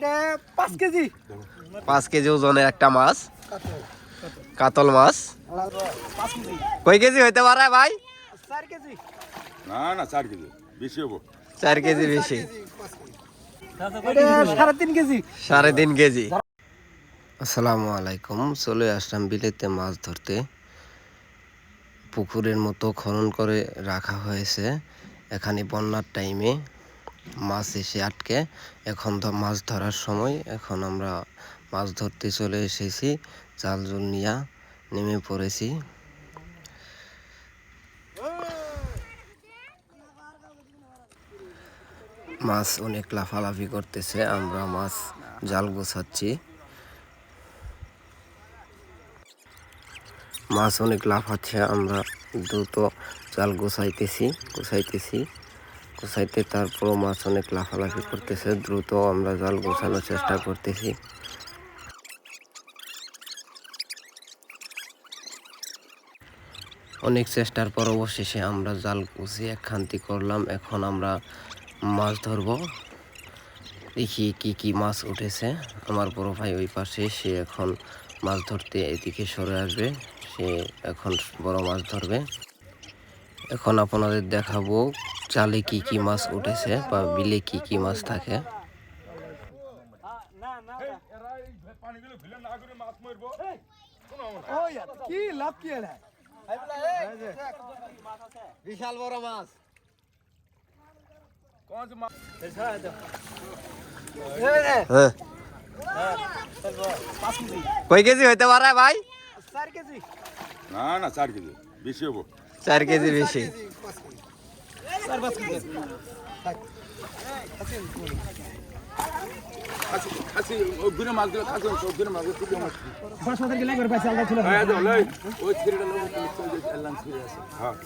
5 KG 5 KG ওজনের একটা মাছ, কাতল মাছ। 5 কেজি কয় কেজি হইতে পারে ভাই? 4 কেজি না 4 কেজি বেশি হবো। 4 কেজি বেশি। 3.5 কেজি 3.5 কেজি। আসসালামু আলাইকুম। চলে আসলাম বিলেতে মাছ ধরতে। পুকুরের মতো খনন করে রাখা হয়েছে। এখানে বন্যার টাইমে মাছ এসে আটকে, এখন তো মাছ ধরার সময়। এখন আমরা মাছ ধরতে চলে এসেছি, জাল জুল নিয়ে নেমে পড়েছি। মাছ অনেক লাফালাফি করতেছে, আমরা মাছ জাল গোছাচ্ছি। মাছ অনেক লাফাচ্ছে, আমরা দ্রুত জাল গোছাইতে তারপরও মাছ অনেক লাফালাফি করতেছে। দ্রুত আমরা জাল গোছানোর চেষ্টা করতেছি। অনেক চেষ্টার পর অবশেষে আমরা জাল গুছিয়ে খান্তি করলাম। এখন আমরা মাছ ধরবো, দেখি কি কি মাছ উঠেছে। আমার বড় ভাই ওই পাশে, সে এখন মাছ ধরতে এদিকে সরে আসবে। সে এখন বড় মাছ ধরবে। এখন আপনাদের দেখাবো জালে কি কি মাছ উঠেছে বা বিলে কি কি মাছ থাকে। বিশাল বড় মাছ। কয় কেজি হইতে পারে ভাই? 4 কেজি না 4 কেজি বেশি হবো। 4 কেজি বেশি। 4-5 কেজি খাসি ওগুলো মাছগুলো খাসি ওগুলো মাছগুলো খুব মাছ। বাসমাদের গেলে একবার পাইছে আলাদা ছিল। হ্যাঁ দাও লই ওই ছেলেটা লোক এলান ছিল আছে। হ্যাঁ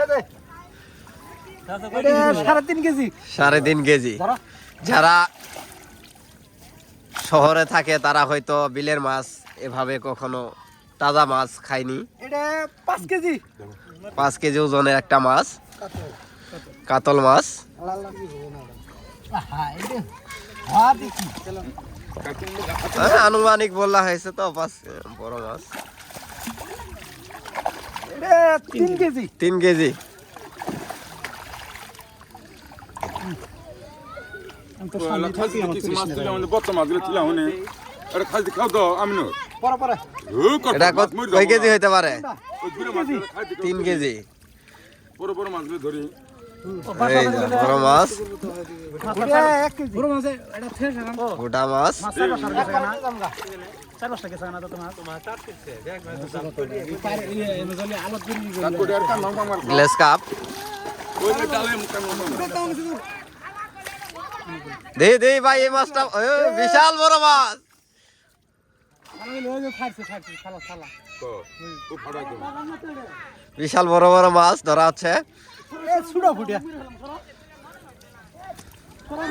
এটা 3.5 কেজি 3.5 কেজি। যারা শহরে থাকে তারা হয়তো বিলের মাছ এভাবে কখনো তাজা মাছ খায়নি। এটা 5 কেজি 5 কেজি ওজনের একটা মাছ, কাতল মাছ। আনুমানিক বলা হয়েছে তো 5 বড় মাছ। এটা 3 কেজি 3 কেজি। খাসি কিছু মাছ ছিল আমাদের বত্তা মাছগুলো ছিল মানে আরে খাসি খাও তো আমি না পরে এটা কয় কেজি হইতে পারে? ওগুলো মাছগুলো খাইতে 3 কেজি। বড় মাছগুলো ধরি। এই যে বড় মাছ, এটা 1 কেজি বড় মাছ। এটা ফ্রেশ এখন গোটা মাছ। 4-5 কেজি না 4-5 কেজি না তো তোমার 4 কেজি দেখ পারে এই এমজলি আলোক দিন তারপরে আর কাম মার গ্লাস কাপ। ওই ডালে কাম দে ভাই এই মাছটা বিশাল বড় মাছ। আমি লয়ে খাইছে খালা তো খুব ফাড়া করে বিশাল বড় বড় মাছ ধরা হচ্ছে। এ ছুড়া ফুটিয়া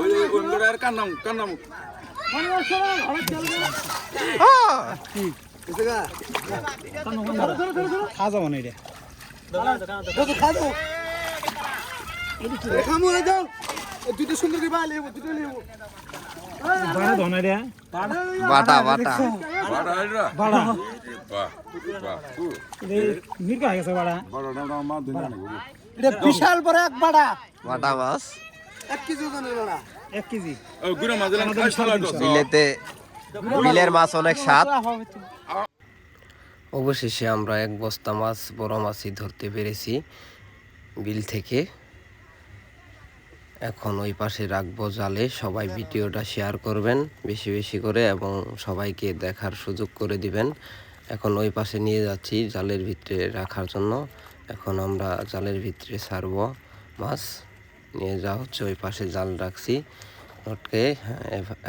ওই ওই আর কান্নাম খা যাবো না এটা খা যাবো খামো না যাও দুটো সুন্দর করে বালে দুটো লিও বাড়া ধনা রে বাটা বাড়া আইরা বাড়া বাহ কু মিরকা গেছে বাড়া বড় মা দিন না এটা বিশাল বড় এক বাড়া বাটা মাছ। 1 কেজি ওজনের বাড়া 1 কেজি ও গুড়া মাছলা খাইছলা তো বিলের মাছ অনেক স্বাদ। অবশেষে আমরা 1 বস্তা মাছ, বড় মাছই ধরতে পেরেছি বিল থেকে। এখন ওই পাশে রাখবো জালে। সবাই ভিডিওটা শেয়ার করবেন বেশি বেশি করে এবং সবাইকে দেখার সুযোগ করে দিবেন। এখন ওই পাশে নিয়ে যাচ্ছি জালের ভিতরে রাখার জন্য। এখন আমরা জালের ভিতরে ছাড়বো মাছ, নিয়ে যাওয়া হচ্ছে। ওই পাশে জাল রাখছি ওকে।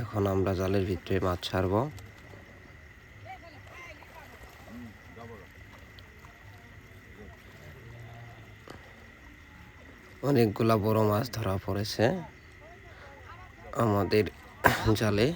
এখন আমরা জালের ভিতরে মাছ ছাড়বো। অনেকগুলা বড় মাছ ধরা পড়েছে আমাদের জালে।